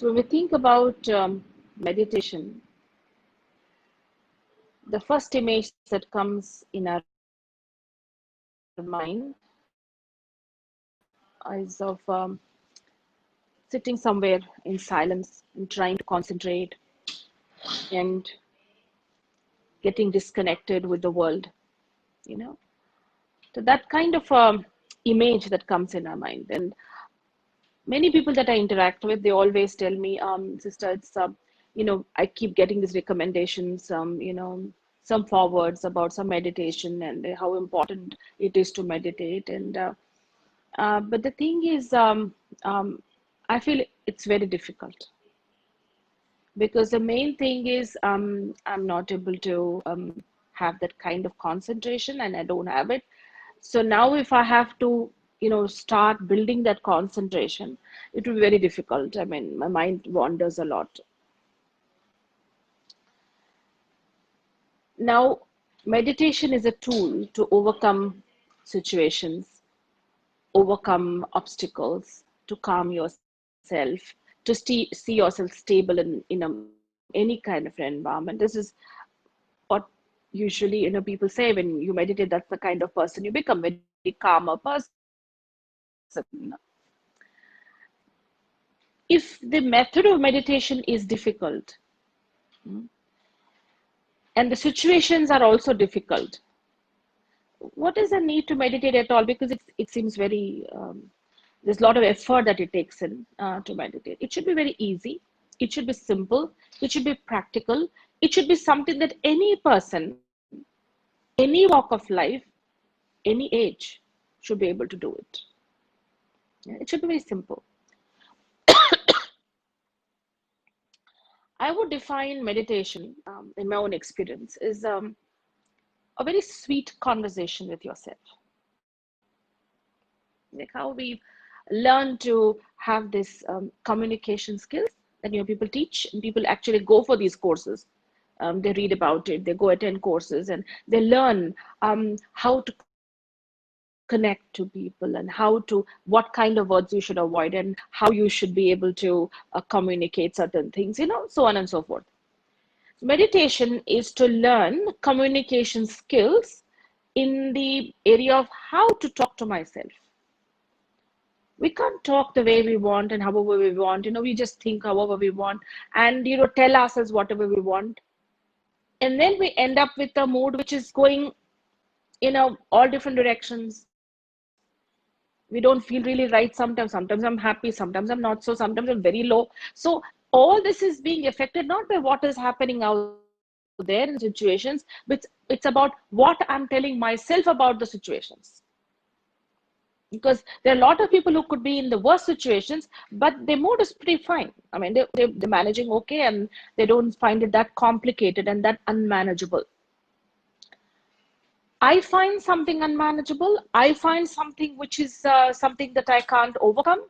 So when we think about meditation, the first image that comes in our mind is of sitting somewhere in silence and trying to concentrate and getting disconnected with the world, you know. So that kind of image that comes in our mind. And many people that I interact with, they always tell me, sister, it's, I keep getting these recommendations, some forwards about some meditation and how important it is to meditate. And but the thing is, I feel it's very difficult because the main thing is I'm not able to have that kind of concentration, and I don't have it. So now if I have to, start building that concentration, it will be very difficult. I mean, my mind wanders a lot. Now, meditation is a tool to overcome situations, overcome obstacles, to calm yourself, to see yourself stable any kind of environment. This is what usually, people say when you meditate, that's the kind of person you become, very calmer person. If the method of meditation is difficult and the situations are also difficult, what is the need to meditate at all? Because it seems very, there's a lot of effort that it takes in to meditate. It should be very easy. It should be simple. It should be practical. It should be something that any person, any walk of life, any age should be able to do it. It should be very simple. I would define meditation, in my own experience, is a very sweet conversation with yourself. Like how we learn to have this communication skills that people teach, and people actually go for these courses. They read about it, they go attend courses, and they learn how to connect to people and what kind of words you should avoid and how you should be able to communicate certain things, so on and so forth. Meditation is to learn communication skills in the area of how to talk to myself. We can't talk the way we want and however we want. We just think however we want and, tell ourselves whatever we want. And then we end up with a mood which is going, all different directions. We don't feel really right sometimes. Sometimes I'm happy, sometimes I'm not so, sometimes I'm very low. So all this is being affected not by what is happening out there in situations, but it's about what I'm telling myself about the situations. Because there are a lot of people who could be in the worst situations, but their mood is pretty fine. I mean, they're managing okay, and they don't find it that complicated and that unmanageable. I find something unmanageable, I find something which is something that I can't overcome,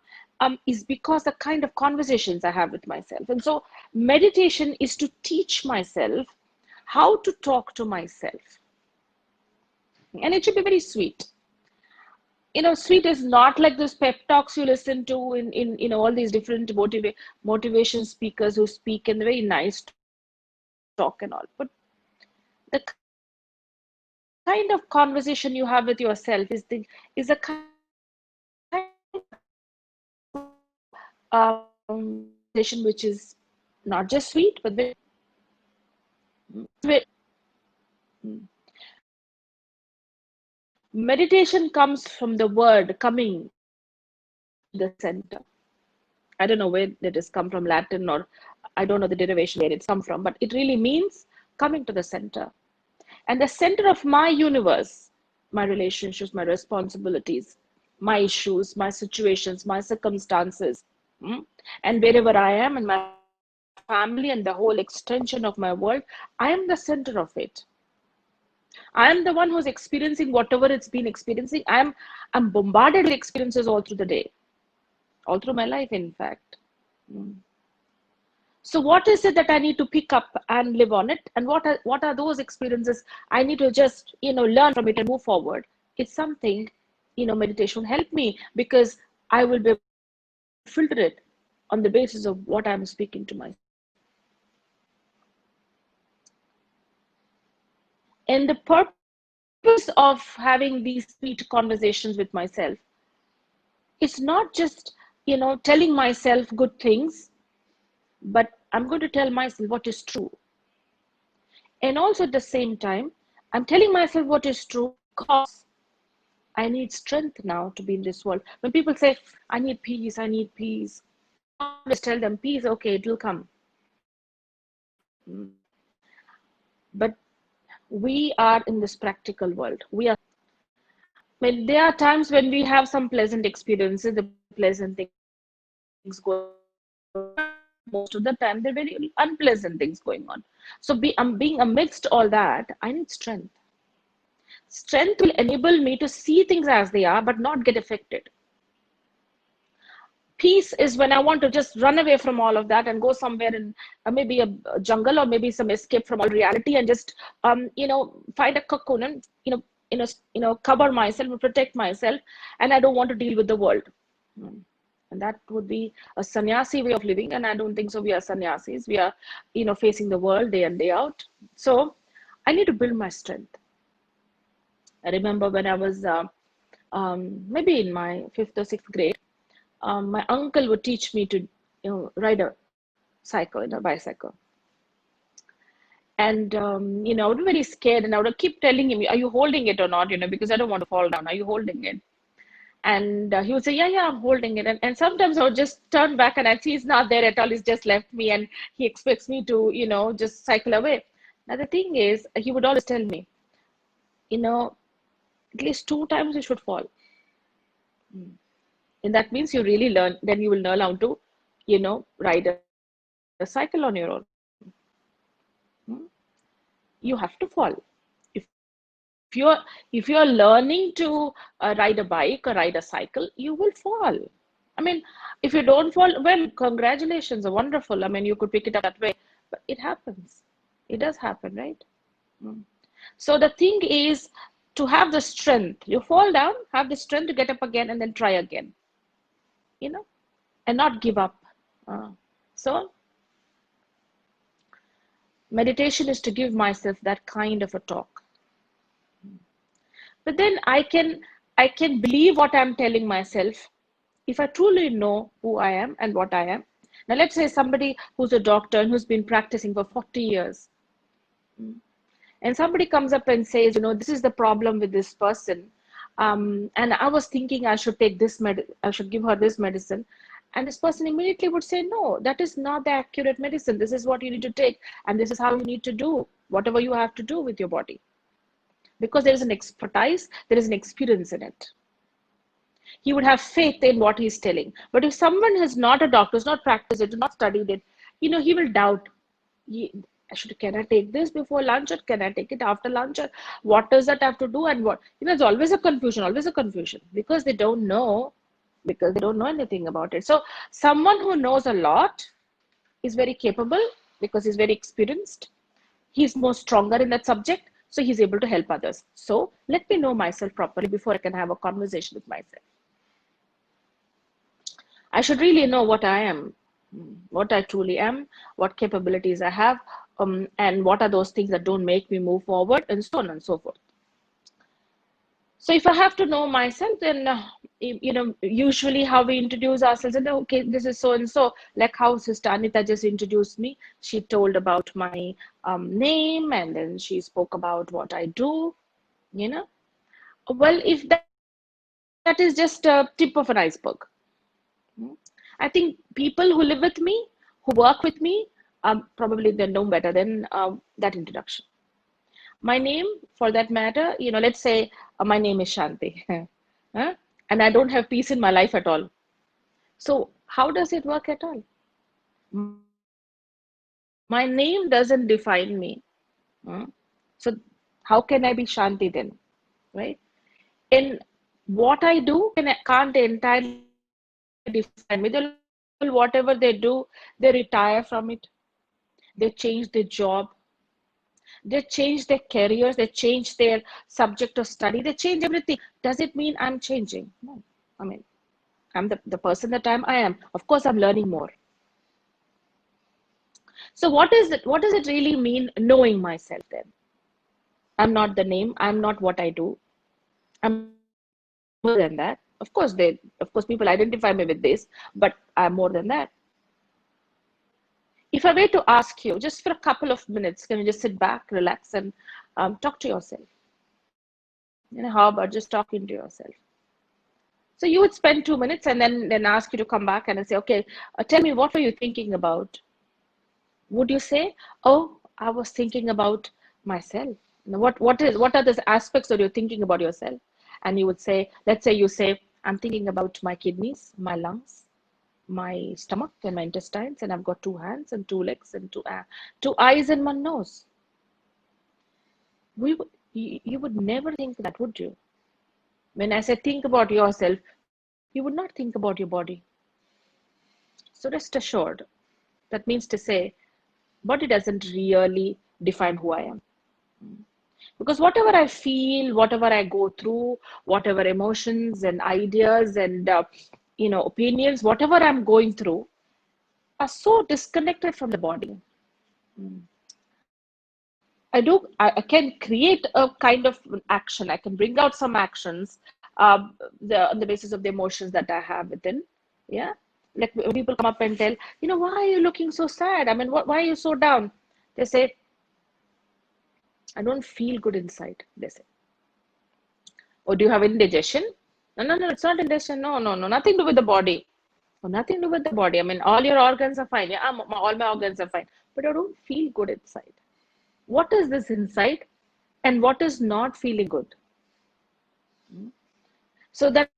is because the kind of conversations I have with myself. And so meditation is to teach myself how to talk to myself. And it should be very sweet. Sweet is not like those pep talks you listen to in all these different motivation speakers who speak in very nice talk and all. But the kind of conversation you have with yourself is a kind of conversation which is not just sweet, but very, meditation comes from the word coming to the center. I don't know where it has come from, Latin, or I don't know the derivation where it's come from, but it really means coming to the center. And the center of my universe, my relationships, my responsibilities, my issues, my situations, my circumstances, and wherever I am in my family and the whole extension of my world, I am the center of it. I am the one who's experiencing whatever it's been experiencing. I'm bombarded with experiences all through the day, all through my life, in fact. So what is it that I need to pick up and live on it? And what are those experiences I need to just, learn from it and move forward? It's something, meditation will help me, because I will be able to filter it on the basis of what I'm speaking to myself. And the purpose of having these sweet conversations with myself, it's not just, telling myself good things, but I'm going to tell myself what is true. And also at the same time, I'm telling myself what is true because I need strength now to be in this world. When people say, I need peace, I always tell them, peace, okay, it'll come. But we are in this practical world. When there are times when we have some pleasant experiences, the pleasant things going on. Most of the time, they're very unpleasant things going on. So being amidst all that, I need strength. Strength will enable me to see things as they are, but not get affected. Peace is when I want to just run away from all of that and go somewhere in maybe a jungle, or maybe some escape from all reality, and just find a cocoon and cover myself and protect myself, and I don't want to deal with the world. And that would be a sannyasi way of living, and I don't think so. We are sannyasis. We are facing the world day in, day out. So I need to build my strength. I remember when I was maybe in my 5th or 6th grade, my uncle would teach me to ride a cycle, a bicycle. And I would be very scared, and I would keep telling him, "Are you holding it or not?" Because I don't want to fall down. Are you holding it? And he would say, "Yeah, yeah, I'm holding it." And sometimes I would just turn back and I'd see he's not there at all. He's just left me, and he expects me to, just cycle away. Now the thing is, he would always tell me, at least 2 times you should fall. And that means you really learn, then you will learn how to, ride a cycle on your own. You have to fall. If you're learning to ride a bike or ride a cycle, you will fall. I mean, if you don't fall, well, congratulations, wonderful. I mean, you could pick it up that way, but it happens. It does happen, right? So the thing is to have the strength. You fall down, have the strength to get up again and then try again, and not give up. So meditation is to give myself that kind of a talk. But then I can believe what I'm telling myself if I truly know who I am and what I am. Now let's say somebody who's a doctor and who's been practicing for 40 years, and somebody comes up and says, this is the problem with this person, and I was thinking I should take I should give her this medicine, and this person immediately would say, no, that is not the accurate medicine. This is what you need to take, and this is how you need to do whatever you have to do with your body, because there is an expertise, there is an experience in it. He would have faith in what he's telling. But if someone is not a doctor, has not practiced it, not studied it, he will doubt. Can I take this before lunch, or can I take it after lunch, or what does that have to do, and what? There's always a confusion, because they don't know, anything about it. So someone who knows a lot is very capable because he's very experienced. He's more stronger in that subject, so he's able to help others. So let me know myself properly before I can have a conversation with myself. I should really know what I am, what I truly am, what capabilities I have, and what are those things that don't make me move forward, and so on and so forth. So if I have to know myself, then usually how we introduce ourselves, and okay, this is so and so, like how Sister Anita just introduced me. She told about my name, and then she spoke about what I do. Well, if that is just a tip of an iceberg, I think people who live with me, who work with me, probably they know better than that introduction. My name, for that matter, let's say my name is Shanti, huh? And I don't have peace in my life at all. So how does it work at all? My name doesn't define me. So how can I be Shanti then, right? And what I do can't entirely define me. Whatever they do, they retire from it. They change their job. They change their careers. They change their subject of study. They change everything. Does it mean I'm changing? No. I mean, I'm the person that I am. Of course, I'm learning more. So what is it? What does it really mean knowing myself then? I'm not the name. I'm not what I do. I'm more than that. Of course, people identify me with this, but I'm more than that. If I were to ask you just for a couple of minutes, can you just sit back, relax, and talk to yourself? How about just talking to yourself? So you would spend 2 minutes and then ask you to come back and say, okay, tell me, what were you thinking about? Would you say, oh, I was thinking about myself? What are the aspects that you're thinking about yourself? And you would say, let's say you say, I'm thinking about my kidneys, my lungs, my stomach and my intestines, and I've got two hands and two legs and two eyes and one nose. You would never think that, would you? When I say think about yourself, you would not think about your body. So rest assured, that means to say, body doesn't really define who I am. Because whatever I feel, whatever I go through, whatever emotions and ideas and opinions, whatever I'm going through, are so disconnected from the body. I can create a kind of action. I can bring out some actions on the basis of the emotions that I have within. Yeah. Like when people come up and tell, why are you looking so sad? I mean, why are you so down? They say, I don't feel good inside. They say, or do you have indigestion? No, no, no, it's not indigestion. No, no, no, nothing to do with the body. Oh, nothing to do with the body. I mean, all your organs are fine. Yeah, all my organs are fine. But I don't feel good inside. What is this inside? And what is not feeling good? So that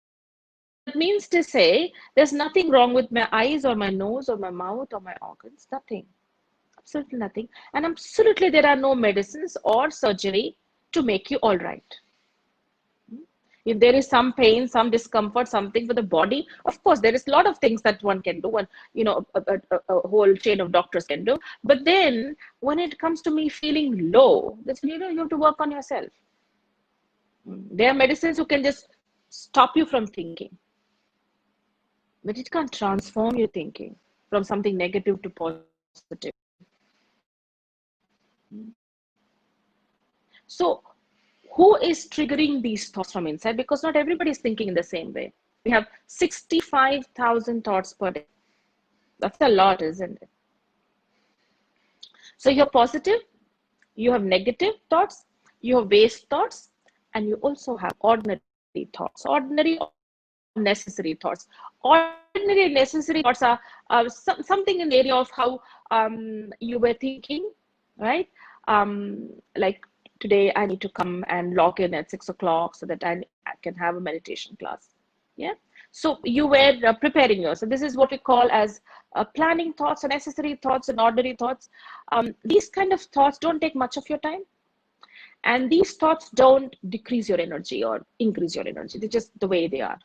means to say there's nothing wrong with my eyes or my nose or my mouth or my organs. Nothing. Absolutely nothing. And absolutely there are no medicines or surgery to make you all right. If there is some pain, some discomfort, something for the body, of course, there is a lot of things that one can do, and a whole chain of doctors can do. But then when it comes to me feeling low, that's when you have to work on yourself. There are medicines who can just stop you from thinking, but it can't transform your thinking from something negative to positive. So, who is triggering these thoughts from inside? Because not everybody is thinking in the same way. We have 65,000 thoughts per day. That's a lot, isn't it? So, you're positive, you have negative thoughts, you have waste thoughts, and you also have ordinary thoughts. Ordinary or necessary thoughts. Ordinary and necessary thoughts are something in the area of how you were thinking, right? Like today, I need to come and log in at 6 o'clock so that I can have a meditation class. Yeah. So you were preparing yourself. This is what we call as planning thoughts, and necessary thoughts, and ordinary thoughts. These kind of thoughts don't take much of your time. And these thoughts don't decrease your energy or increase your energy. They're just the way they are.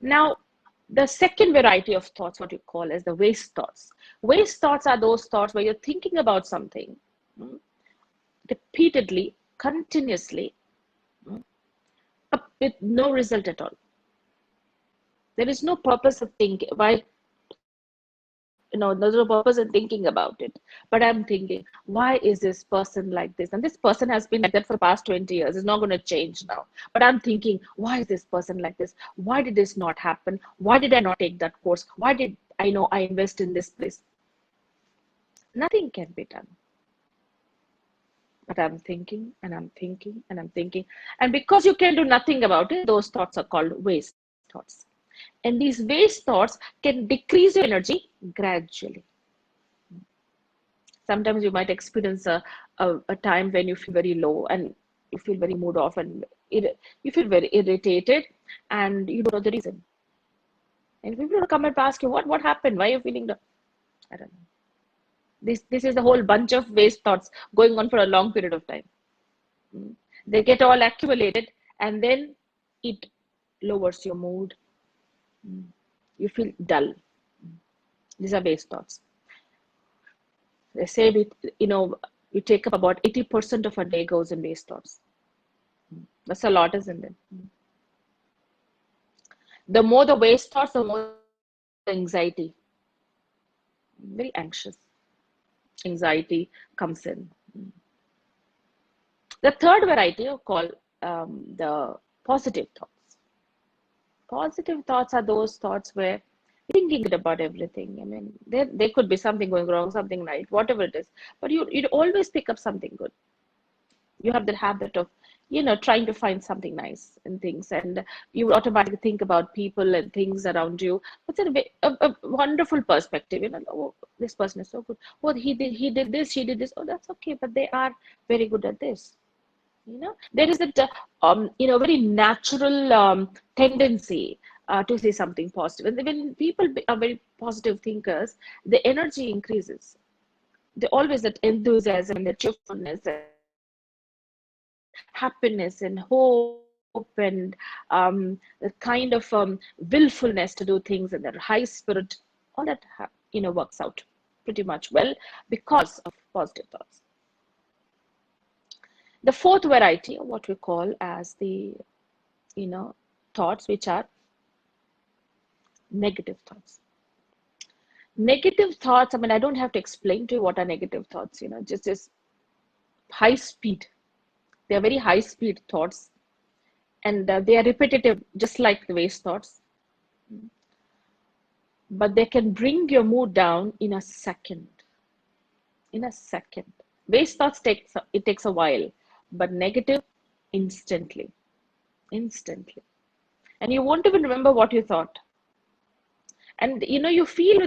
Now, the second variety of thoughts, what you call as the waste thoughts. Waste thoughts are those thoughts where you're thinking about something repeatedly, continuously, with no result at all. There is no purpose of thinking. Why? There's no purpose in thinking about it. But I'm thinking, why is this person like this? And this person has been like that for the past 20 years. It's not going to change now. But I'm thinking, why is this person like this? Why did this not happen? Why did I not take that course? Why did I invest in this place? Nothing can be done. But I'm thinking and I'm thinking and I'm thinking. And because you can do nothing about it, those thoughts are called waste thoughts. And these waste thoughts can decrease your energy gradually. Sometimes you might experience a time when you feel very low and you feel very mood off and you feel very irritated and you don't know the reason. And people will come and ask you, what happened? Why are you feeling low? I don't know. This is a whole bunch of waste thoughts going on for a long period of time. They get all accumulated and then it lowers your mood. You feel dull. These are waste thoughts. They say we take up about 80% of our day goes in waste thoughts. That's a lot, isn't it? The more the waste thoughts, the more the anxiety. very anxious. Anxiety comes in. The third variety I call the positive thoughts. Positive thoughts are those thoughts where thinking good about everything. I mean, there could be something going wrong, something right, whatever it is, but you'd always pick up something good. You have the habit of, trying to find something nice in things, and you would automatically think about people and things around you. It's a wonderful perspective. Oh, this person is so good. Oh, he did this, she did this. Oh, that's okay, but they are very good at this. There is a very natural tendency to say something positive. And when people are very positive thinkers, the energy increases. They always that enthusiasm and the cheerfulness and happiness and hope and the kind of willfulness to do things and their high spirit, all that works out pretty much well because of positive thoughts. The fourth variety, what we call as the thoughts, which are negative thoughts. Negative thoughts, I mean, I don't have to explain to you what are negative thoughts, just high speed. They are very high speed thoughts, and they are repetitive, just like the waste thoughts. But they can bring your mood down in a second. In a second. Waste thoughts takes a while, but negative, instantly. Instantly. And you won't even remember what you thought. And you feel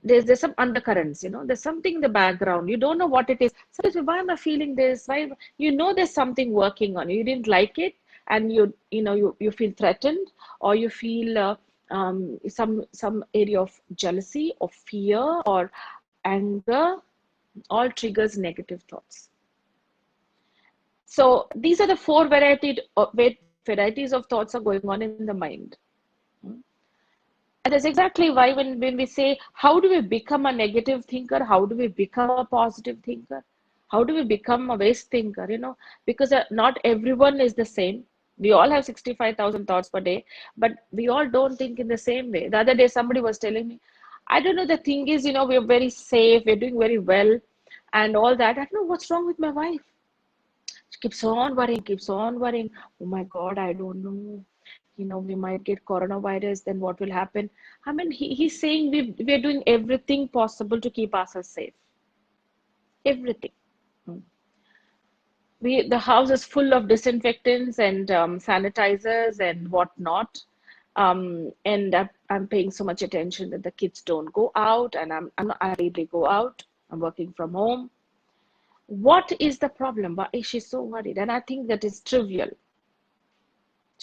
there's some undercurrents, there's something in the background, you don't know what it is. So why am I feeling this? Why? There's something working on you. You didn't like it, and you feel threatened, or you feel some area of jealousy or fear or anger. All triggers negative thoughts. So these are the four varieties of thoughts are going on in the mind. And that's exactly why when we say, how do we become a negative thinker? How do we become a positive thinker? How do we become a waste thinker? Because not everyone is the same. We all have 65,000 thoughts per day, but we all don't think in the same way. The other day, somebody was telling me, I don't know, the thing is, we're very safe, we're doing very well and all that. I don't know what's wrong with my wife. She keeps on worrying. Oh my God, I don't know. We might get coronavirus, then what will happen? I mean, he's saying we're doing everything possible to keep ourselves safe. Everything. The house is full of disinfectants and sanitizers and whatnot. And I'm paying so much attention that the kids don't go out, and I rarely go out. I'm working from home. What is the problem? Why is she so worried? And I think that is trivial.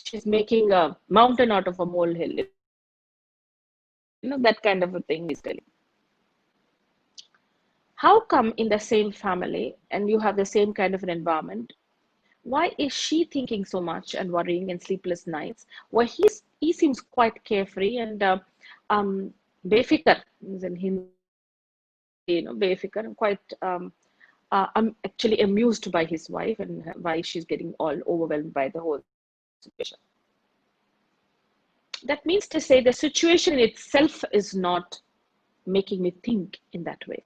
She's making a mountain out of a molehill. That kind of a thing is telling. How come in the same family and you have the same kind of an environment, why is she thinking so much and worrying and sleepless nights? Why he seems quite carefree and befikar is in Hindi, befikar, and quite I'm actually amused by his wife and why she's getting all overwhelmed by the whole situation. That means to say the situation in itself is not making me think in that way.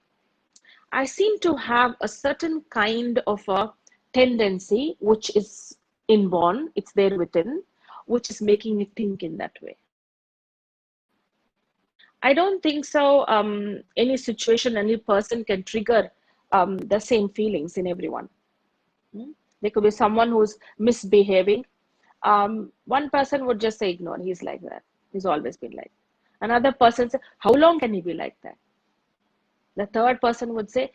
I seem to have a certain kind of a tendency, which is inborn, it's there within, which is making me think in that way. I don't think so. Any situation, any person can trigger the same feelings in everyone. There could be someone who's misbehaving. One person would just say, ignore, he's like that. He's always been like that. Another person says, how long can he be like that? The third person would say,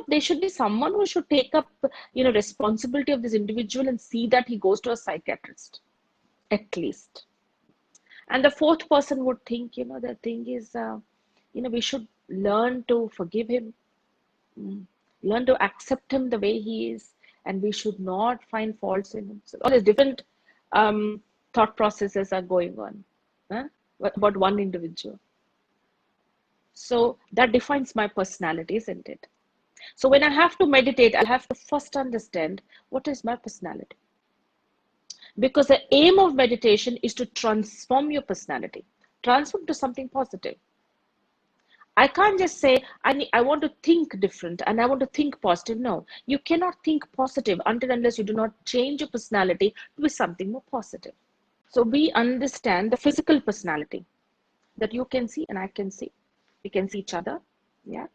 there should be someone who should take up, responsibility of this individual and see that he goes to a psychiatrist, at least. And the fourth person would think, the thing is, we should learn to forgive him, learn to accept him the way he is, and we should not find faults in him. So all these different thought processes are going on about one individual. So that defines my personality, isn't it? So when I have to meditate, I'll have to first understand what is my personality. Because the aim of meditation is to transform your personality, transform to something positive. I can't just say I want to think different and I want to think positive. No, you cannot think positive until unless you do not change your personality to be something more positive. So we understand the physical personality that you can see and I can see. We can see each other. Yeah.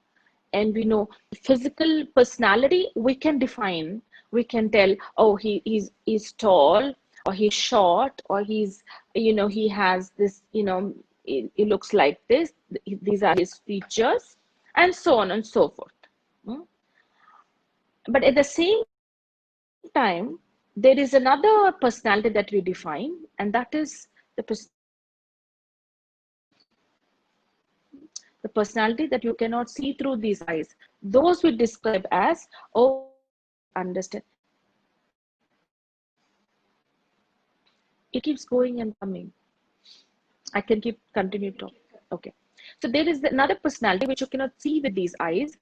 And we know physical personality we can define. We can tell, oh, he's tall, or he's short, or he has this, it looks like this, these are his features, and so on and so forth. Mm. But at the same time, there is another personality that we define, and that is the personality that you cannot see through these eyes. Those we describe as, oh, understand. It keeps going and coming. I can continue to talk. Okay. So there is another personality which you cannot see with these eyes.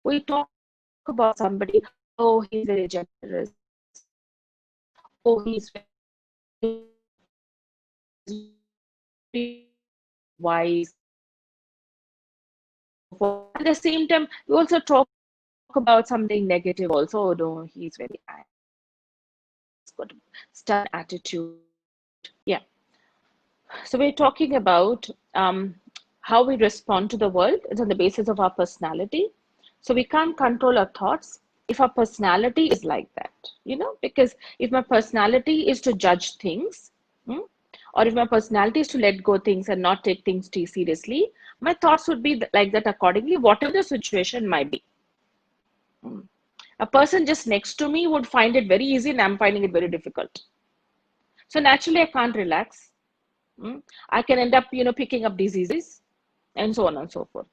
We talk about somebody, oh, he's very generous. Oh, he's very wise. At the same time, we also talk about something negative also. Oh, no, he's very got a stern attitude. Yeah. So we're talking about how we respond to the world. It's on the basis of our personality. So we can't control our thoughts if our personality is like that, because if my personality is to judge things, hmm, or if my personality is to let go things and not take things too seriously, my thoughts would be like that accordingly, whatever the situation might be. Hmm. A person just next to me would find it very easy and I'm finding it very difficult. So naturally, I can't relax. I can end up, picking up diseases and so on and so forth.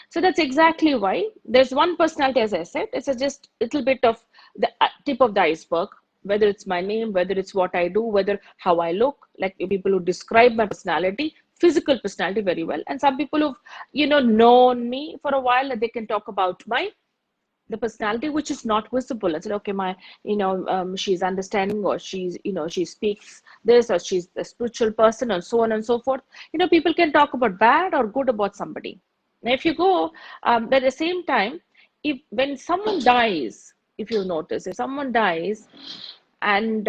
So that's exactly why there's one personality, as I said, it's just a little bit of the tip of the iceberg, whether it's my name, whether it's what I do, whether how I look, like people who describe my personality, physical personality very well. And some people who've, known me for a while, they can talk about the personality which is not visible. I said, okay, she's understanding, or she speaks this, or she's a spiritual person, and so on and so forth. People can talk about bad or good about somebody. Now, if you go, at the same time, when someone dies, if you notice, if someone dies, and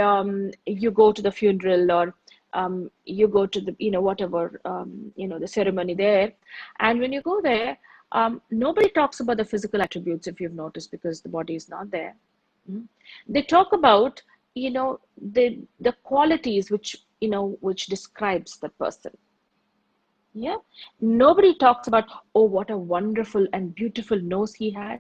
you go to the funeral, or you go to the whatever the ceremony there, and when you go there, nobody talks about the physical attributes, if you've noticed, because the body is not there. Mm. They talk about the qualities which describes the person. Yeah, nobody talks about, oh, what a wonderful and beautiful nose he had.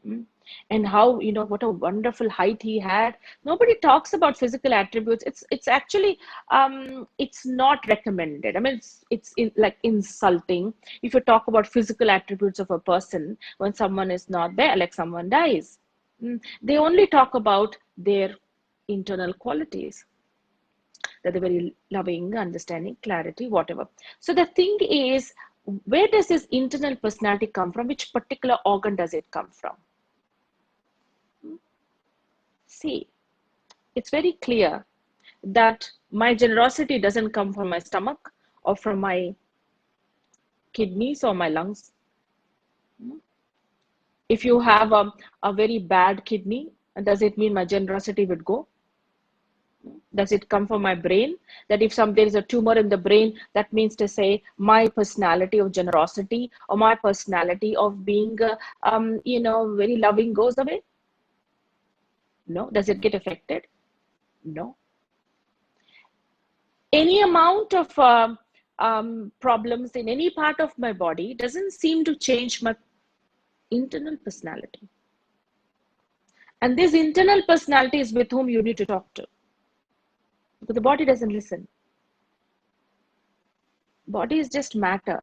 Mm. And how, what a wonderful height he had. Nobody talks about physical attributes. It's actually it's not recommended. I mean, like insulting if you talk about physical attributes of a person when someone is not there, like someone dies. They only talk about their internal qualities, that they're very loving, understanding, clarity, whatever. So the thing is, where does this internal personality come from? Which particular organ does it come from? See, it's very clear that my generosity doesn't come from my stomach or from my kidneys or my lungs. If you have a very bad kidney, does it mean my generosity would go? Does it come from my brain? That if there is a tumor in the brain, that means to say my personality of generosity or my personality of being, very loving goes away? No. Does it get affected? No. Any amount of problems in any part of my body doesn't seem to change my internal personality. And this internal personality is with whom you need to talk to. Because the body doesn't listen. Body is just matter.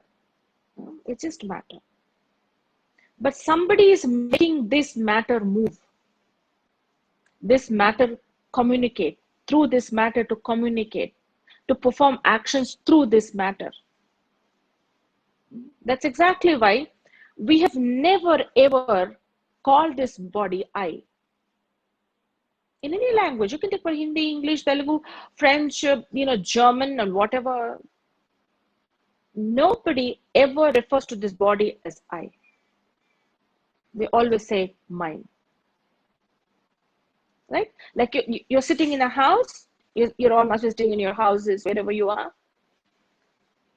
It's just matter. But somebody is making this matter move. This matter communicate. Through this matter to communicate. To perform actions through this matter. That's exactly why we have never ever called this body I. In any language, you can take for Hindi, English, Telugu, French, German, and whatever. nobody ever refers to this body as I. They always say mine, right? Like you're sitting in a house, you're all must be sitting in your houses, wherever you are.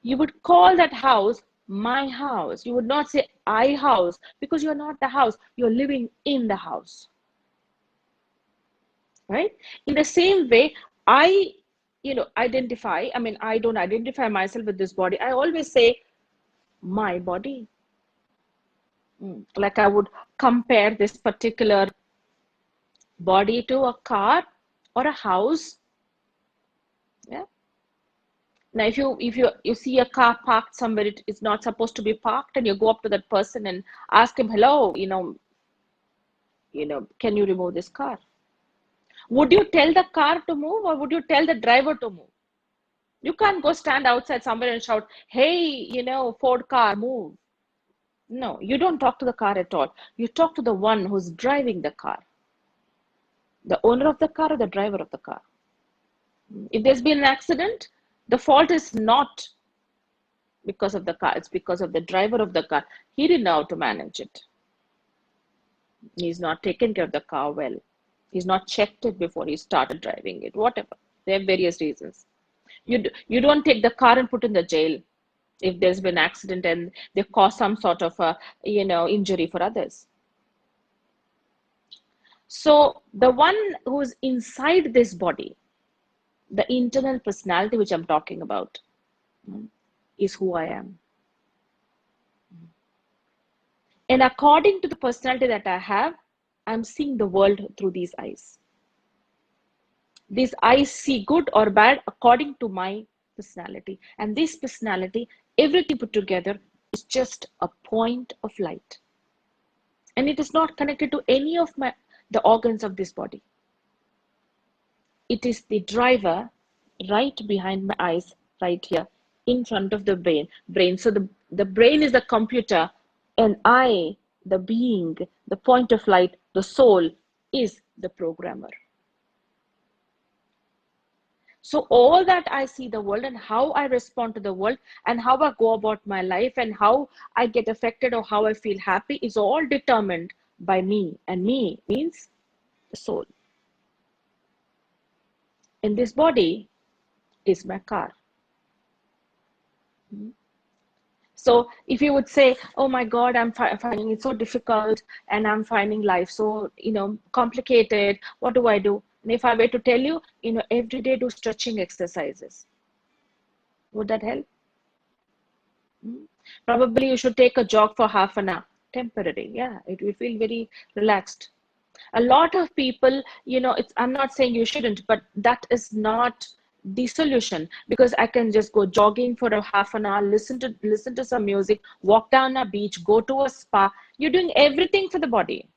You would call that house my house. You would not say I house, because you're not the house. You're living in the house, right? In the same way, I, identify. I mean, I don't identify myself with this body. I always say my body. Like I would compare this particular body to a car or a house. Yeah. Now, if you see a car parked somewhere it's not supposed to be parked, and you go up to that person and ask him, hello, can you remove this car? Would you tell the car to move, or would you tell the driver to move? You can't go stand outside somewhere and shout, hey, Ford car, move. No, you don't talk to the car at all. You talk to the one who's driving the car, the owner of the car or the driver of the car. If there's been an accident, the fault is not because of the car, it's because of the driver of the car. He didn't know how to manage it. He's not taken care of the car well. He's not checked it before he started driving it, whatever. There are various reasons. You don't take the car and put in the jail if there's been an accident and they cause some sort of injury for others. So the one who's inside this body, the internal personality which I'm talking about, is who I am. And according to the personality that I have, I'm seeing the world through these eyes. These eyes see good or bad according to my personality. And this personality, everything put together, is just a point of light. And it is not connected to any of the organs of this body. It is the driver right behind my eyes, right here, in front of the brain. So the brain is the computer, and I, the being, the point of light, the soul, is the programmer. So all that I see the world and how I respond to the world and how I go about my life and how I get affected or how I feel happy is all determined by me. And me means the soul. And this body is my car. So if you would say, oh my God, I'm finding it so difficult and I'm finding life so, complicated, what do I do? And if I were to tell you, every day do stretching exercises, would that help? Probably you should take a jog for half an hour, temporary. Yeah, it will feel very relaxed. A lot of people, I'm not saying you shouldn't, but that is not the solution, because I can just go jogging for a half an hour, listen to some music, walk down a beach, go to a spa. You're doing everything for the body.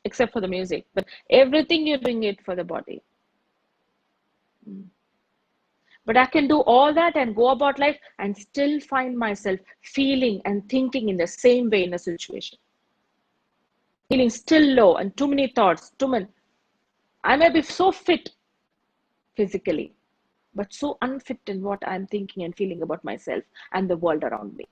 Except for the music, but everything you're doing it for the body. But I can do all that and go about life and still find myself feeling and thinking in the same way in a situation. Feeling still low and too many thoughts, I may be so fit physically, but so unfit in what I'm thinking and feeling about myself and the world around me.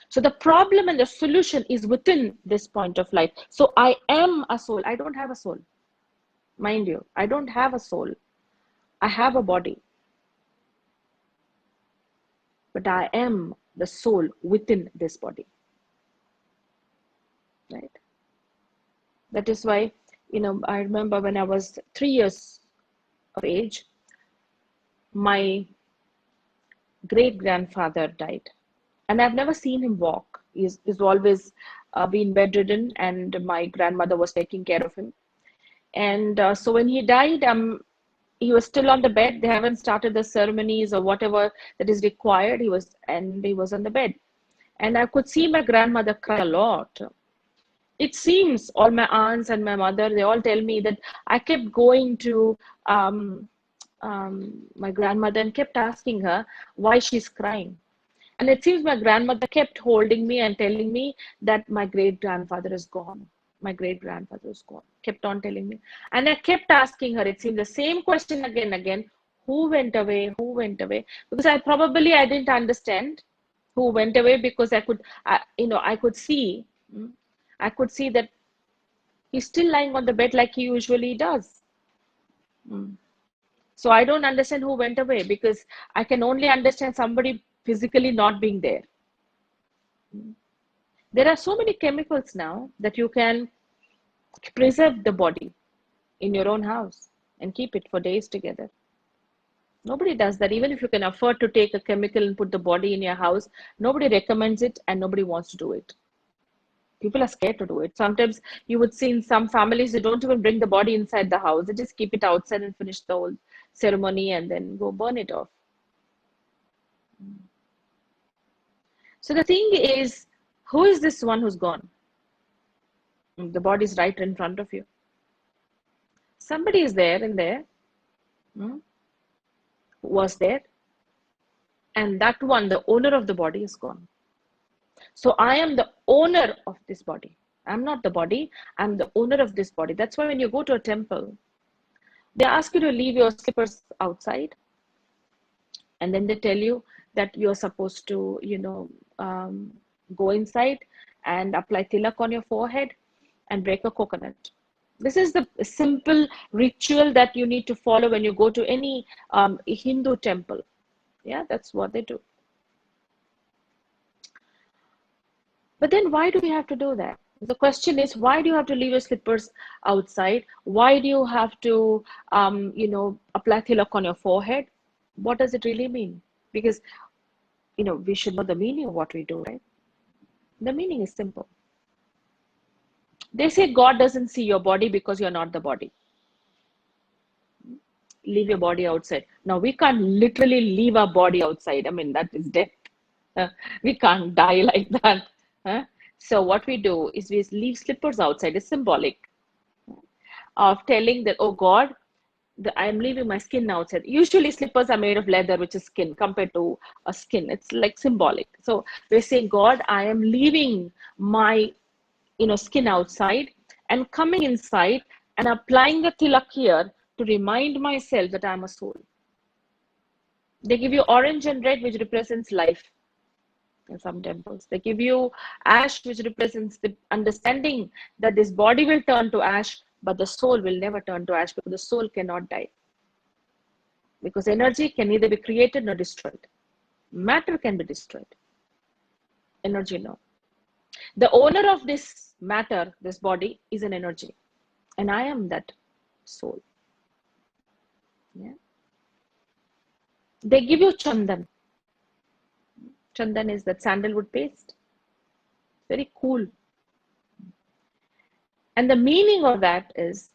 So the problem and the solution is within this point of life. So I am a soul. I don't have a soul. Mind you, I don't have a soul. I have a body. But I am the soul within this body. Right? That is why, I remember when I was 3 years of age, my great-grandfather died. And I've never seen him walk. He's always been bedridden, and my grandmother was taking care of him. And so when he died, he was still on the bed. They haven't started the ceremonies or whatever that is required. He was on the bed. And I could see my grandmother cry a lot. It seems all my aunts and my mother, they all tell me that I kept going to my grandmother and kept asking her why she's crying. And it seems my grandmother kept holding me and telling me that my great-grandfather is gone. My great-grandfather is gone. Kept on telling me. And I kept asking her, it seemed the same question again and again, Who went away? Who went away? Because I didn't understand who went away, because I could see, I could see that he's still lying on the bed like he usually does. Mm. So I don't understand who went away, because I can only understand somebody physically not being there. There are so many chemicals now that you can preserve the body in your own house and keep it for days together. Nobody does that. Even if you can afford to take a chemical and put the body in your house, nobody recommends it and nobody wants to do it. People are scared to do it. Sometimes you would see in some families, they don't even bring the body inside the house. They just keep it outside and finish the whole ceremony and then go burn it off. So the thing is, who is this one who's gone? The body is right in front of you. Somebody is there in there, was there, and that one, the owner of the body, is gone. So I am the owner of this body. I'm not the body, I'm the owner of this body. That's why when you go to a temple, they ask you to leave your slippers outside, and then they tell you that you're supposed to, go inside and apply tilak on your forehead and break a coconut. This is the simple ritual that you need to follow when you go to any Hindu temple. Yeah, that's what they do. But then why do we have to do that? The question is, why do you have to leave your slippers outside? Why do you have to, apply tilak on your forehead? What does it really mean? Because, we should know the meaning of what we do, right? The meaning is simple. They say God doesn't see your body because you're not the body. Leave your body outside. Now, we can't literally leave our body outside. I mean, that is death. We can't die like that. So what we do is we leave slippers outside. It's symbolic of telling that, oh God, I'm leaving my skin outside. Usually slippers are made of leather, which is skin, compared to a skin. It's like symbolic. So we're saying, God, I am leaving my skin outside and coming inside and applying the tilak here to remind myself that I'm a soul. They give you orange and red, which represents life in some temples. They give you ash, which represents the understanding that this body will turn to ash, but the soul will never turn to ash, because the soul cannot die. Because energy can neither be created nor destroyed. Matter can be destroyed. Energy, no. The owner of this matter, this body, is an energy. And I am that soul. Yeah. They give you chandan. Chandan is that sandalwood paste. Very cool. And the meaning of that is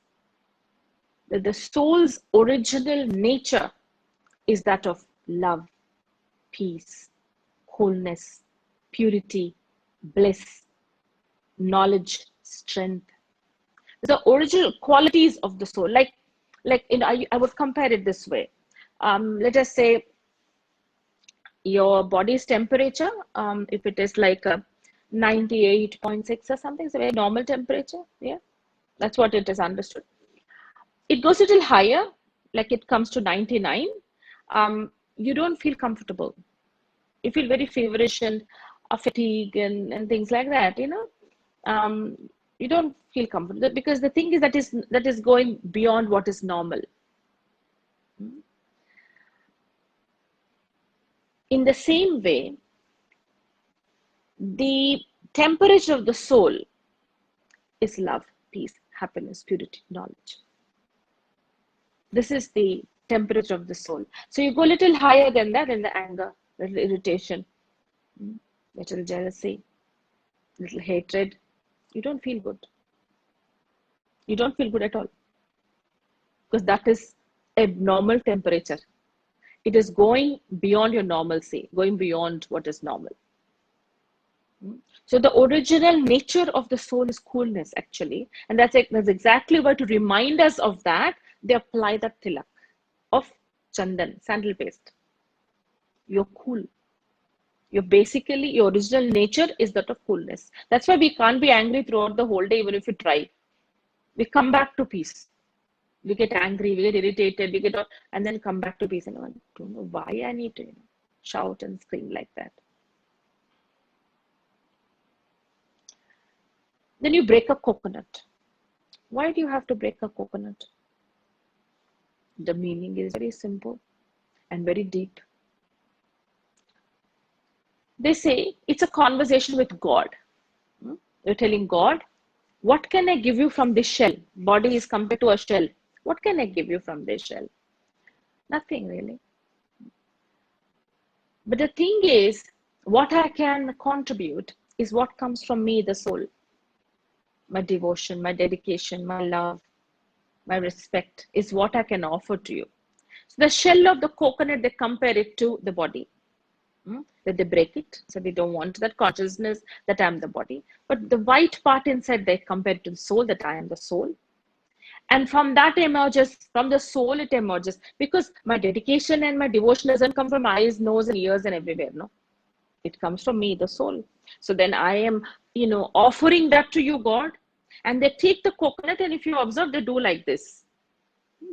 that the soul's original nature is that of love, peace, wholeness, purity, bliss, knowledge, strength. The original qualities of the soul. Like I would compare it this way. Let us say your body's temperature, if it is like a 98.6 or something, it's a very normal temperature. Yeah, that's what it is understood. It goes a little higher, like it comes to 99. You don't feel comfortable. You feel very feverish and fatigue and things like that. You don't feel comfortable, because the thing is that is going beyond what is normal. In the same way, the temperature of the soul is love, peace, happiness, purity, knowledge. This is the temperature of the soul. So you go a little higher than that in the anger, little irritation, little jealousy, little hatred. You don't feel good. You don't feel good at all. Because that is abnormal temperature. It is going beyond your normalcy, going beyond what is normal. So the original nature of the soul is coolness, actually. And that's exactly why, to remind us of that, they apply that tilak of chandan, sandal paste. You're cool. Your original nature is that of coolness. That's why we can't be angry throughout the whole day, even if you try. We come back to peace. We get angry, we get irritated, we get, and then come back to peace. And I don't know why I need to, shout and scream like that. Then you break a coconut. Why do you have to break a coconut? The meaning is very simple and very deep. They say it's a conversation with God. You're telling God, what can I give you from this shell? Body is compared to a shell. What can I give you from this shell? Nothing really. But the thing is, what I can contribute is what comes from me, the soul. My devotion, my dedication, my love, my respect is what I can offer to you. So the shell of the coconut, they compare it to the body. That they break it. So they don't want that consciousness that I am the body. But the white part inside, they compare it to the soul, that I am the soul. And from that emerges, from the soul it emerges. Because my dedication and my devotion doesn't come from eyes, nose, and ears and everywhere, no. It comes from me, the soul. So then I am, offering that to you, God. And they take the coconut, and if you observe, they do like this.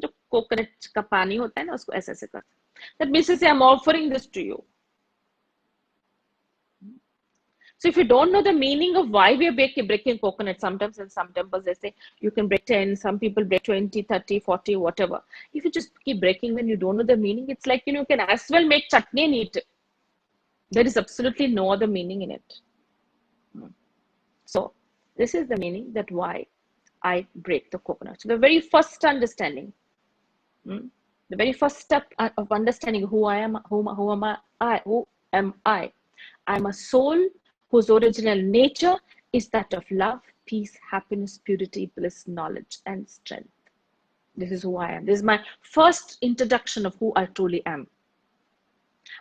The coconut ka pani hota hai na, usko aise aise karte. That means to say, I'm offering this to you. So if you don't know the meaning of why we are breaking coconut, sometimes in some temples they say you can break 10, some people break 20, 30, 40, whatever. If you just keep breaking when you don't know the meaning, it's like, you can as well make chutney and eat it. There is absolutely no other meaning in it. So this is the meaning, that why I break the coconut. So the very first understanding, the very first step of understanding who I am, who am I? I'm a soul whose original nature is that of love, peace, happiness, purity, bliss, knowledge, and strength. This is who I am. This is my first introduction of who I truly am.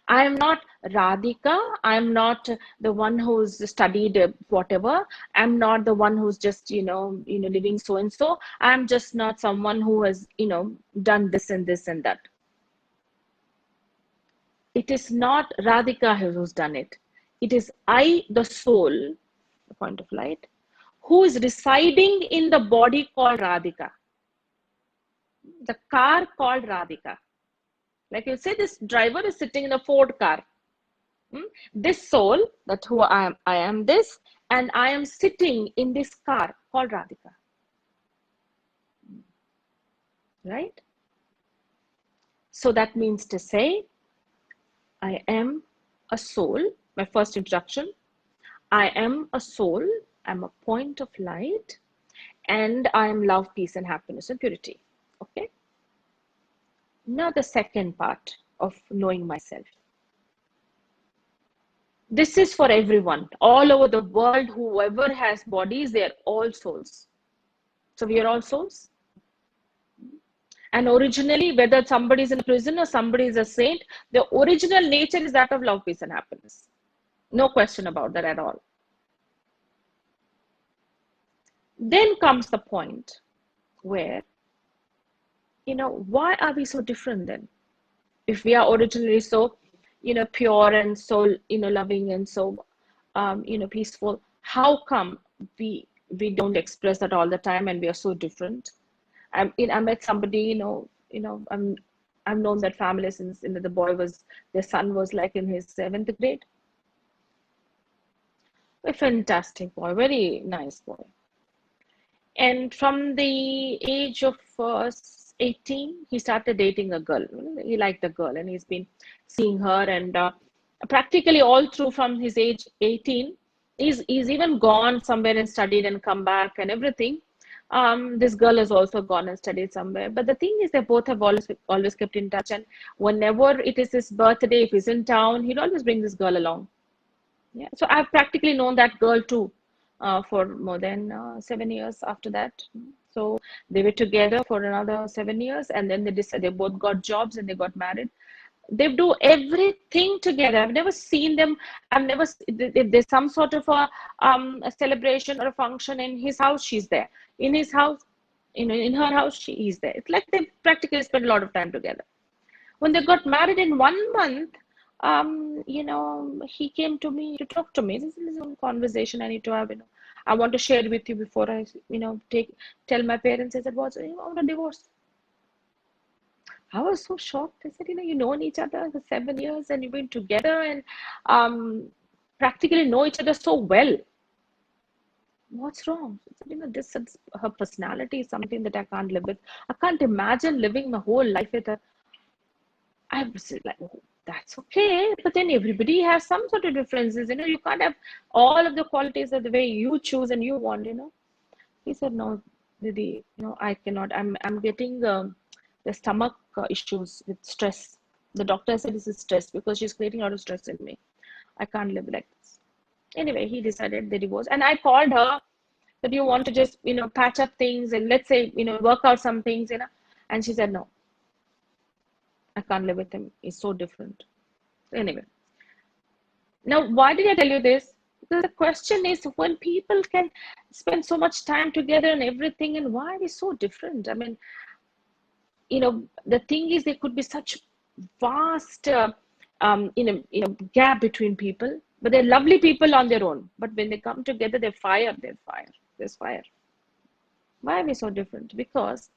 I am not Radhika. I'm not the one who's studied whatever. I'm not the one who's just, living so and so. I'm just not someone who has, done this and this and that. It is not Radhika who's done it. It is I, the soul, the point of light, who is residing in the body called Radhika. The car called Radhika. Like you say, this driver is sitting in a Ford car. This soul, that who I am this, and I am sitting in this car called Radhika. Right? So that means to say, I am a soul, my first introduction. I am a soul, I'm a point of light, and I am love, peace, and happiness and purity. Okay? Now the second part of knowing myself. This is for everyone, all over the world. Whoever has bodies, they are all souls. So we are all souls. And originally, whether somebody is in prison or somebody is a saint, the original nature is that of love, peace, and happiness. No question about that at all. Then comes the point where, why are we so different then? If we are originally so, pure and so, loving and so, peaceful, how come we don't express that all the time and we are so different? I met somebody, I've known that family since, their son was like in his 7th grade. A fantastic boy, very nice boy. And from the age of 18, he started dating a girl. He liked the girl, and he's been seeing her, and practically all through from his age 18, he's even gone somewhere and studied and come back and everything. This girl has also gone and studied somewhere. But the thing is, they both have always kept in touch, and whenever it is his birthday, if he's in town, he'd always bring this girl along. Yeah, so I've practically known that girl too. For more than 7 years after that. So they were together for another 7 years, and then they both got jobs and they got married. They do everything together. I've never seen them. If there's some sort of a celebration or a function in his house, she's there. In his house, in her house, he's there. It's like they practically spend a lot of time together. When they got married in 1 month, he came to me to talk to me. This is a conversation I need to have. I want to share it with you before I, tell my parents. I said, I want a divorce. I was so shocked. I said, you've known each other for 7 years and you've been together and um, practically know each other so well. What's wrong? She said, her personality is something that I can't live with. I can't imagine living my whole life with her. I was like, oh, that's okay. But then everybody has some sort of differences. You can't have all of the qualities of the way you choose and you want. He said, no, Didi, I cannot. I'm getting the stomach issues with stress. The doctor said this is stress because she's creating a lot of stress in me. I can't live like this. Anyway, he decided the divorce. And I called her that you want to just, patch up things and let's say, work out some things. And she said, no, I can't live with him. He's so different. Anyway, now why did I tell you this? Because the question is when people can spend so much time together and everything, and why are they so different? I mean, the thing is there could be such vast, gap between people, but they're lovely people on their own. But when they come together, they're fire. There's fire. Why are we so different? Because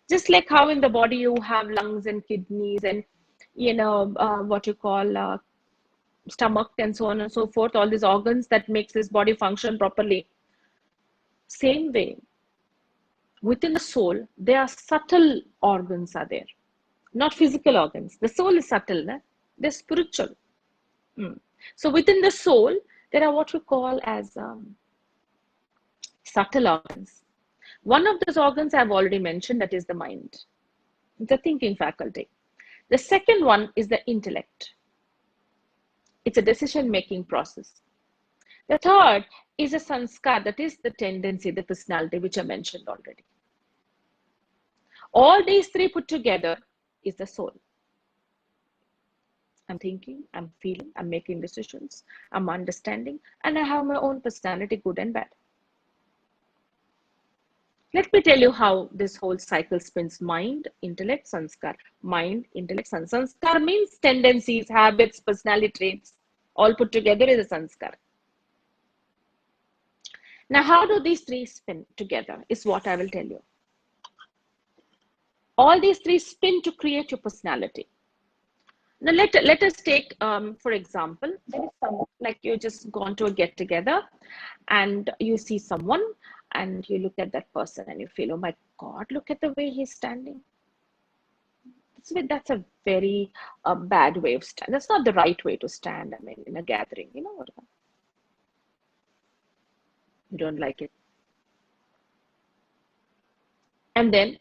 just like how in the body you have lungs and kidneys and what you call stomach and so on and so forth, all these organs that makes this body function properly. Same way, within the soul, there are subtle organs are there, not physical organs. The soul is subtle, né? They're spiritual. So within the soul, there are what we call as subtle organs. One of those organs I've already mentioned, that is the mind, the thinking faculty. The second one is the intellect. It's a decision-making process. The third is a sanskar, that is the tendency, the personality, which I mentioned already. All these three put together is the soul. I'm thinking, I'm feeling, I'm making decisions, I'm understanding, and I have my own personality, good and bad. Let me tell you how this whole cycle spins: mind, intellect, sanskar. Mind, intellect, sanskar. Sanskar means tendencies, habits, personality traits, all put together is a sanskar. Now, how do these three spin together is what I will tell you. All these three spin to create your personality. Now, let us take, for example, there is someone, like you just gone to a get together and you see someone and you look at that person and you feel, oh my God, look at the way he's standing. That's a very bad way of standing. That's not the right way to stand, I mean, in a gathering, you know what? You don't like it. And then,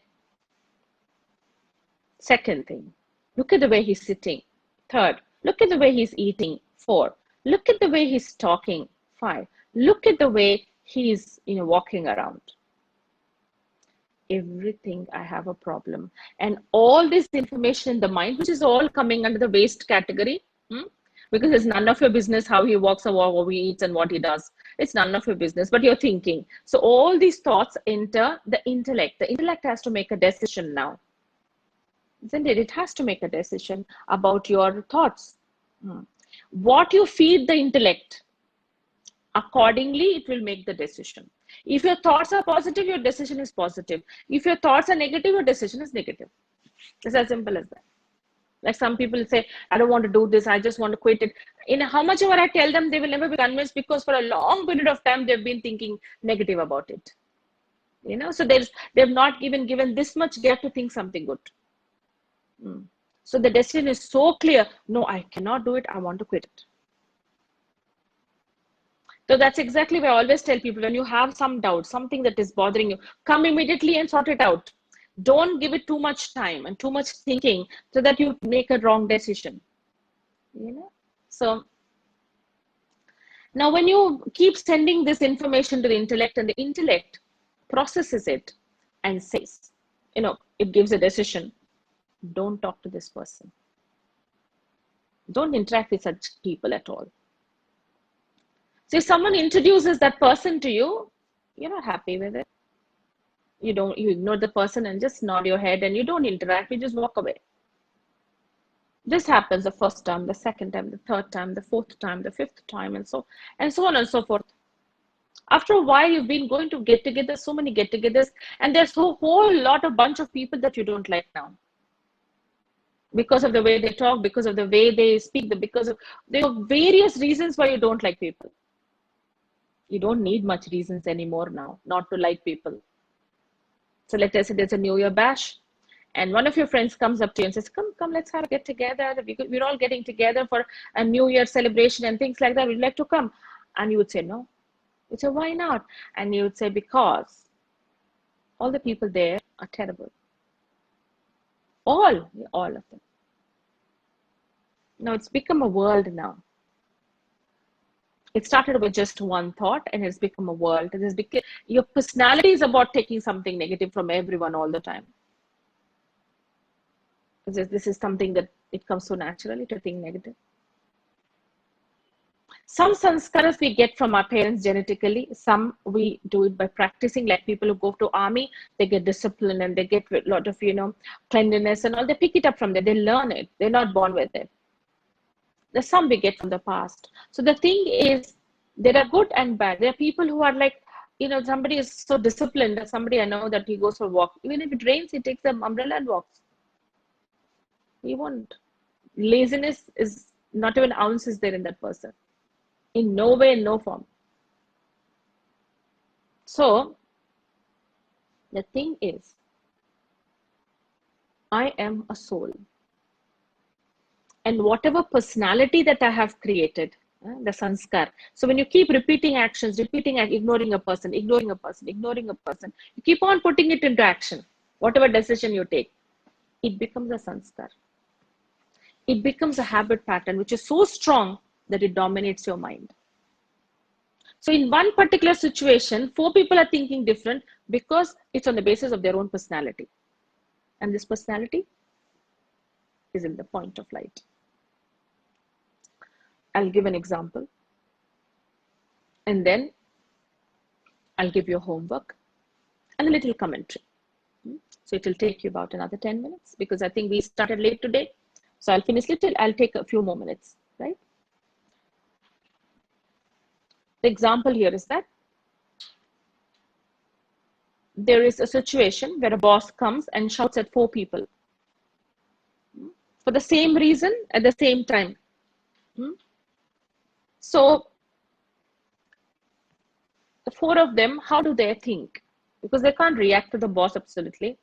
second thing, look at the way he's sitting. Third, look at the way he's eating. 4, look at the way he's talking. 5, look at the way he's walking around. Everything I have a problem. And all this information in the mind, which is all coming under the waste category, because it's none of your business how he walks or what he eats and what he does. It's none of your business, but you're thinking. So all these thoughts enter the intellect. The intellect has to make a decision now. Isn't it? It has to make a decision about your thoughts. What you feed the intellect, accordingly, it will make the decision. If your thoughts are positive, your decision is positive. If your thoughts are negative, your decision is negative. It's as simple as that. Like some people say, I don't want to do this, I just want to quit it. In how much ever I tell them, they will never be convinced because for a long period of time, they've been thinking negative about it. So they've not even given this much gap to think something good. So the decision is so clear. No, I cannot do it. I want to quit it. So that's exactly why I always tell people, when you have some doubt, something that is bothering you, come immediately and sort it out. Don't give it too much time and too much thinking so that you make a wrong decision. So now when you keep sending this information to the intellect and the intellect processes it and says, it gives a decision. Don't talk to this person. Don't interact with such people at all. So if someone introduces that person to you, you're not happy with it. You ignore the person and just nod your head and you don't interact, you just walk away. This happens the first time, the second time, the third time, the fourth time, the fifth time, and so on and so forth. After a while, you've been going to get-togethers, so many get-togethers, and there's a whole lot of bunch of people that you don't like now. because of the way they talk, because of the way they speak, because of there are various reasons why you don't like people. You don't need much reasons anymore now not to like people. So let us say there's a New Year bash, and one of your friends comes up to you and says, come, let's have a get together. We're all getting together for a New Year celebration and things like that. We'd like to come. And you would say, no. You'd say, why not? And you would say, because all the people there are terrible. All of them. Now it's become a world now. It started with just one thought and it's become a world. Your personality is about taking something negative from everyone all the time. This is something that it comes so naturally to think negative. Some sanskaras we get from our parents genetically. Some we do it by practicing, like people who go to army, they get discipline and they get a lot of, cleanliness and all. They pick it up from there. They learn it. They're not born with it. There's some we get from the past. So the thing is, there are good and bad. There are people who are like, somebody is so disciplined. Somebody I know that he goes for a walk. Even if it rains, he takes the umbrella and walks. He won't. Laziness is not even ounce is there in that person. In no way, in no form. So the thing is, I am a soul. And whatever personality that I have created, the sanskar. So when you keep repeating actions, ignoring a person, you keep on putting it into action. Whatever decision you take, it becomes a sanskar. It becomes a habit pattern, which is so strong that it dominates your mind. So in one particular situation, 4 people are thinking different because it's on the basis of their own personality. And this personality is in the point of light. I'll give an example. And then I'll give you homework and a little commentary. So it will take you about another 10 minutes because I think we started late today. So I'll finish little, I'll take a few more minutes, right? The example here is that there is a situation where a boss comes and shouts at 4 people for the same reason at the same time. So the 4 of them, how do they think? Because they can't react to the boss absolutely.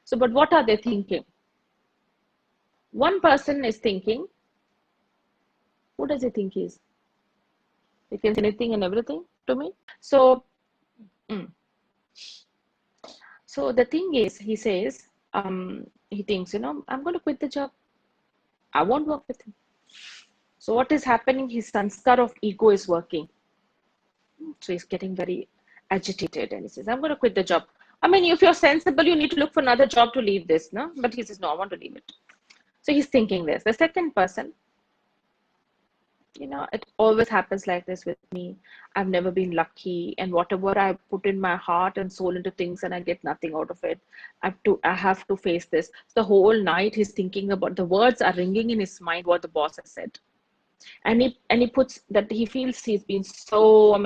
So, but what are they thinking? One person is thinking, who does he think he is? He can say anything and everything to me. So, so the thing is, he says, he thinks, I'm going to quit the job. I won't work with him. So what is happening? His sanskar of ego is working. So he's getting very agitated and he says, I'm going to quit the job. I mean, if you're sensible, you need to look for another job to leave this, no? But he says, no, I want to leave it. So he's thinking this. The second person, it always happens like this with me. I've never been lucky, and whatever I put in my heart and soul into things and I get nothing out of it, I have to face this. The whole night he's thinking about, the words are ringing in his mind what the boss has said. And he puts that he feels he's been so,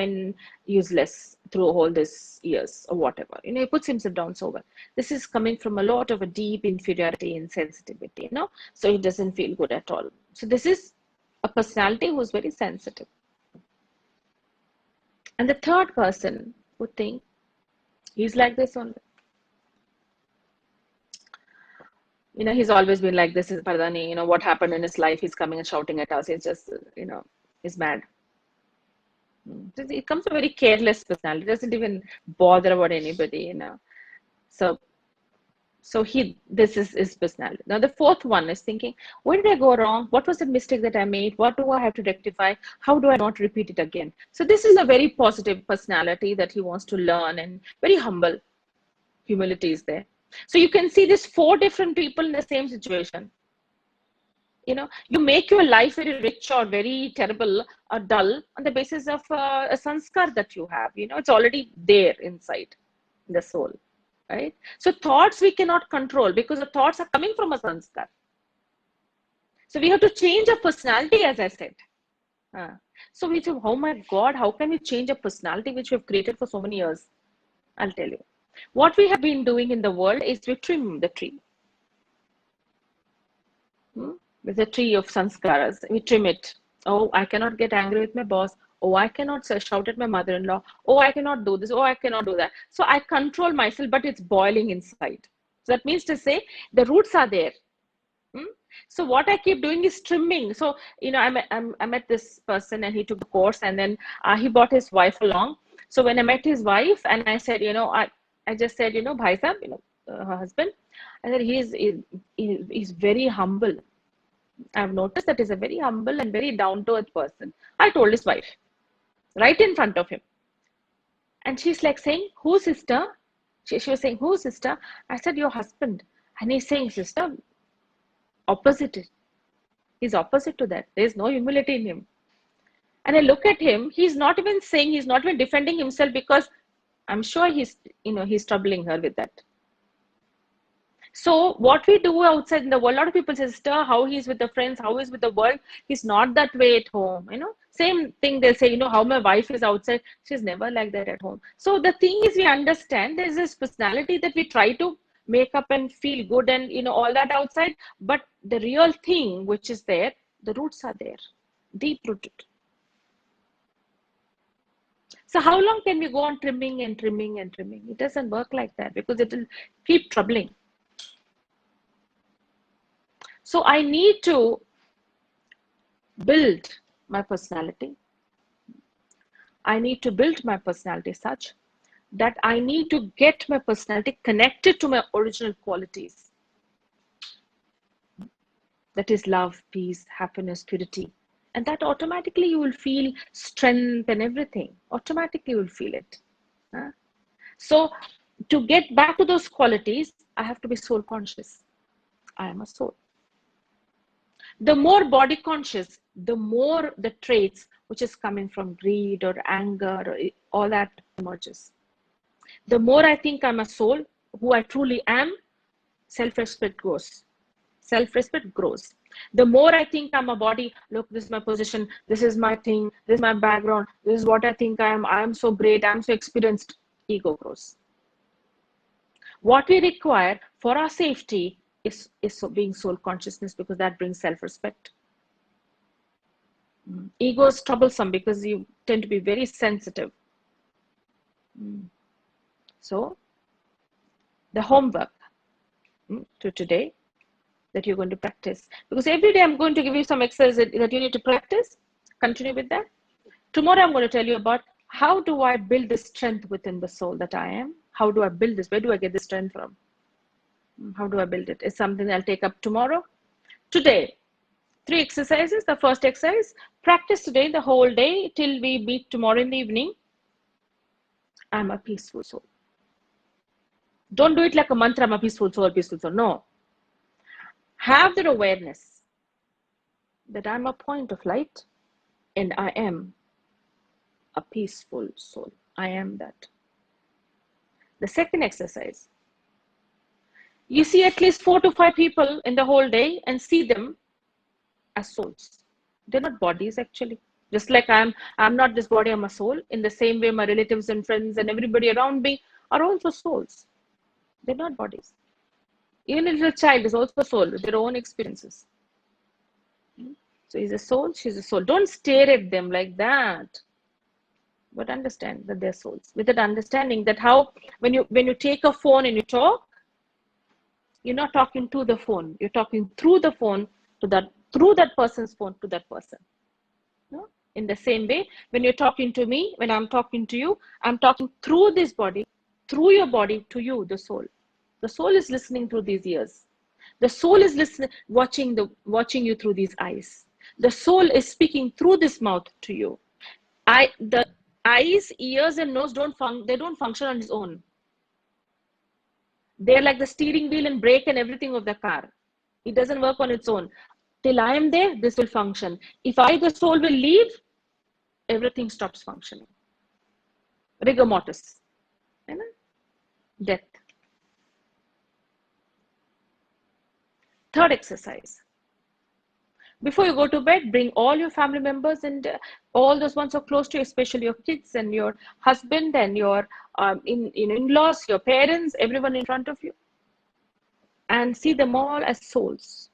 useless through all these years or whatever. He puts himself down so well. This is coming from a lot of a deep inferiority and sensitivity, so he doesn't feel good at all. So this is a personality who's very sensitive. And the third person would think he's like this only. He's always been like this. Is Pardani, what happened in his life? He's coming and shouting at us. He's just, he's mad. It comes a very careless personality. Doesn't even bother about anybody, So this is his personality. Now the fourth one is thinking, where did I go wrong? What was the mistake that I made? What do I have to rectify? How do I not repeat it again? So this is a very positive personality that he wants to learn and very humble. Humility is there. So you can see these 4 different people in the same situation. You make your life very rich or very terrible or dull on the basis of a sanskar that you have. It's already there inside the soul, right? So thoughts we cannot control because the thoughts are coming from a sanskar. So we have to change our personality, as I said. So we say, oh my God, how can we change a personality which we have created for so many years? I'll tell you. What we have been doing in the world is we trim the tree. Hmm? There's a tree of sanskaras. We trim it. Oh, I cannot get angry with my boss. Oh, I cannot shout at my mother-in-law. Oh, I cannot do this. Oh, I cannot do that. So I control myself, but it's boiling inside. So that means to say the roots are there. Hmm? So what I keep doing is trimming. So, I met this person and he took the course, and then he brought his wife along. So when I met his wife and I said, I just said, Bhai Sahab, her husband, I said, he's very humble. I've noticed that he's a very humble and very down to earth person. I told his wife right in front of him. And she's like saying, who sister? She was saying, who sister? I said, your husband. And he's saying, sister, opposite. He's opposite to that. There's no humility in him. And I look at him, he's not even saying, he's not even defending himself, because I'm sure he's troubling her with that. So what we do outside in the world, a lot of people say, sister, how he's with the friends, how he's with the world, he's not that way at home. Same thing they'll say, how my wife is outside, she's never like that at home. So the thing is, we understand there's this personality that we try to make up and feel good and all that outside, but the real thing which is there, the roots are there, deep rooted. So how long can we go on trimming and trimming and trimming? It doesn't work like that, because it will keep troubling. So I need to build my personality. I need to build my personality such that I need to get my personality connected to my original qualities. That is love, peace, happiness, purity. And that automatically you will feel strength and everything. Automatically you will feel it. So to get back to those qualities, I have to be soul conscious. I am a soul. The more body conscious, the more the traits which is coming from greed or anger or all that emerges. The more I think I'm a soul, who I truly am, self-respect grows. Self-respect grows. The more I think I'm a body, look, this is my position, this is my thing, this is my background, this is what I think I am so great, I'm so experienced, ego grows. What we require for our safety is being soul consciousness, because that brings self-respect. Ego is troublesome because you tend to be very sensitive. So the homework to today that you're going to practice, because every day I'm going to give you some exercise that you need to practice. Continue with that. Tomorrow I'm going to tell you about how do I build the strength within the soul that I am. How do I build this? Where do I get the strength from? How do I build it? It's something I'll take up tomorrow. Today, 3 exercises. The first exercise, practice today the whole day till we meet tomorrow in the evening. I'm a peaceful soul. Don't do it like a mantra, I'm a peaceful soul, peaceful soul. No. Have that awareness that I'm a point of light and I am a peaceful soul. I am that. The second exercise, you see at least 4 to 5 people in the whole day and see them as souls. They're not bodies actually. Just like I'm not this body, I'm a soul. In the same way, my relatives and friends and everybody around me are also souls. They're not bodies. Even a little child is also a soul with their own experiences. So he's a soul, she's a soul. Don't stare at them like that, but understand that they're souls. With that understanding that how when you take a phone and you talk, you're not talking to the phone. You're talking through the phone to that, through that person's phone to that person. No? In the same way, when you're talking to me, when I'm talking to you, I'm talking through this body, through your body to you, the soul. The soul is listening through these ears. The soul is listening, watching you through these eyes. The soul is speaking through this mouth to you. The eyes, ears, and nose don't function on its own. They're like the steering wheel and brake and everything of the car. It doesn't work on its own. Till I am there, this will function. If I, the soul, will leave, everything stops functioning. Rigor mortis. Death. Third exercise. Before you go to bed, bring all your family members and all those ones who are close to you, especially your kids and your husband and your in-laws, your parents, everyone in front of you, and see them all as souls.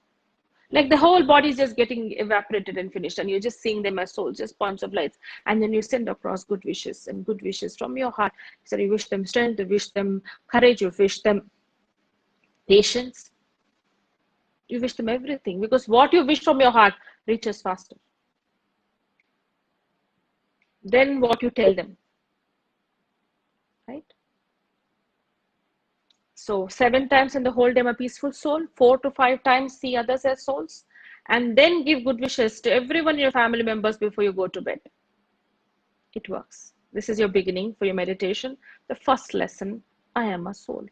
Like the whole body is just getting evaporated and finished, and you're just seeing them as souls, just points of lights. And then you send across good wishes and good wishes from your heart. So you wish them strength, you wish them courage, you wish them patience, you wish them everything, because what you wish from your heart reaches faster than what you tell them, right? So 7 times in the whole day, I'm a peaceful soul. 4 to 5 times see others as souls. And then give good wishes to everyone in your family members before you go to bed. It works. This is your beginning for your meditation. The first lesson, I am a soul.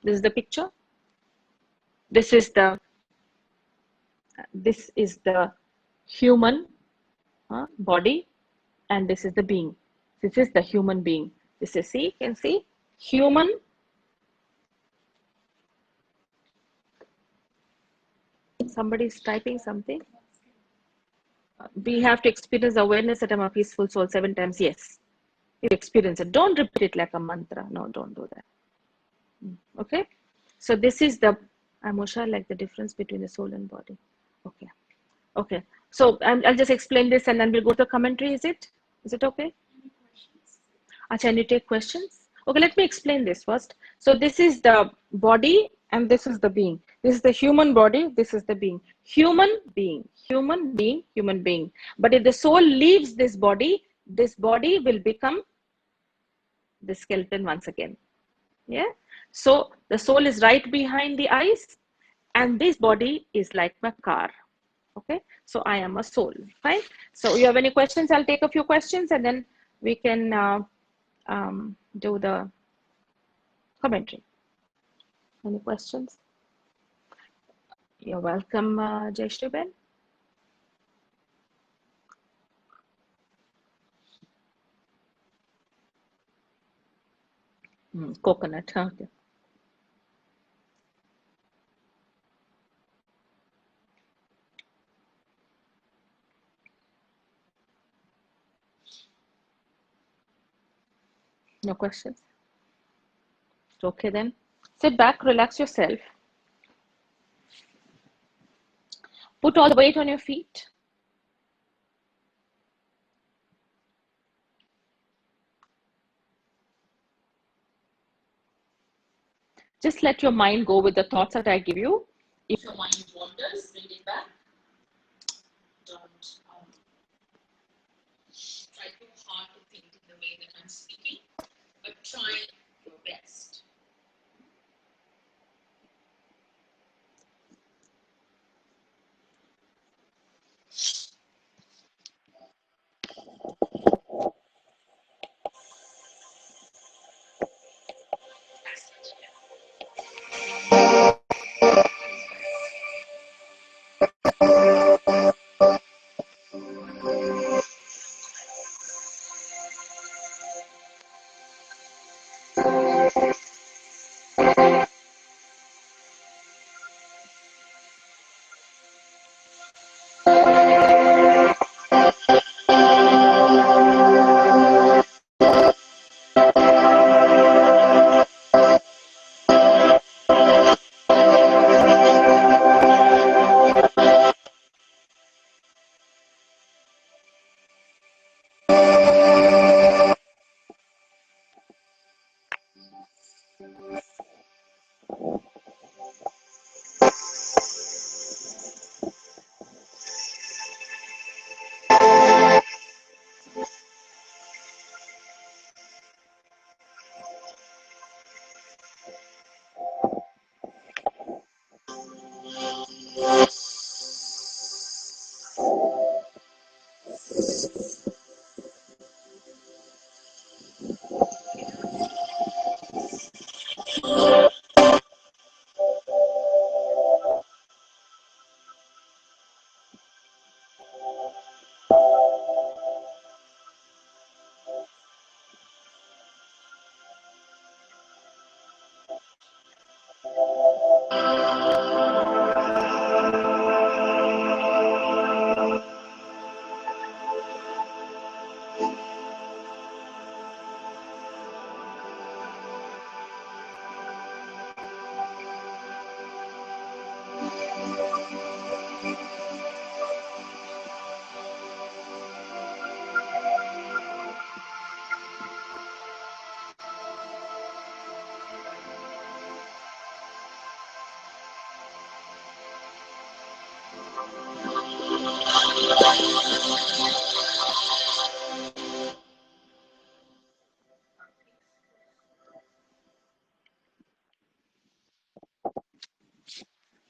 This is the picture. This is the human body, and this is the being. This is the human being. This is, see, you can see, human. Somebody is typing something. We have to experience awareness that I'm a peaceful soul 7 times. Yes, you experience it. Don't repeat it like a mantra. No, don't do that. Okay. So this is the, Amosha, like the difference between the soul and body. Okay. Okay. So I'll just explain this and then we'll go to commentary. Is it? Is it okay? Can you take questions? Okay, let me explain this first. So this is the body and this is the being. This is the human body. This is the being. Human being, human being, human being. But if the soul leaves this body will become the skeleton once again. Yeah. So the soul is right behind the eyes and this body is like my car. Okay. So I am a soul. Fine. So you have any questions? I'll take a few questions and then we can do the commentary. Any questions? You're welcome, Jayshree Ben. Coconut. Okay. No questions? Okay then. Sit back, relax yourself. Put all the weight on your feet. Just let your mind go with the thoughts that I give you. If your mind wanders, bring it back. Don't try too hard to think in the way that I'm speaking, but try your best.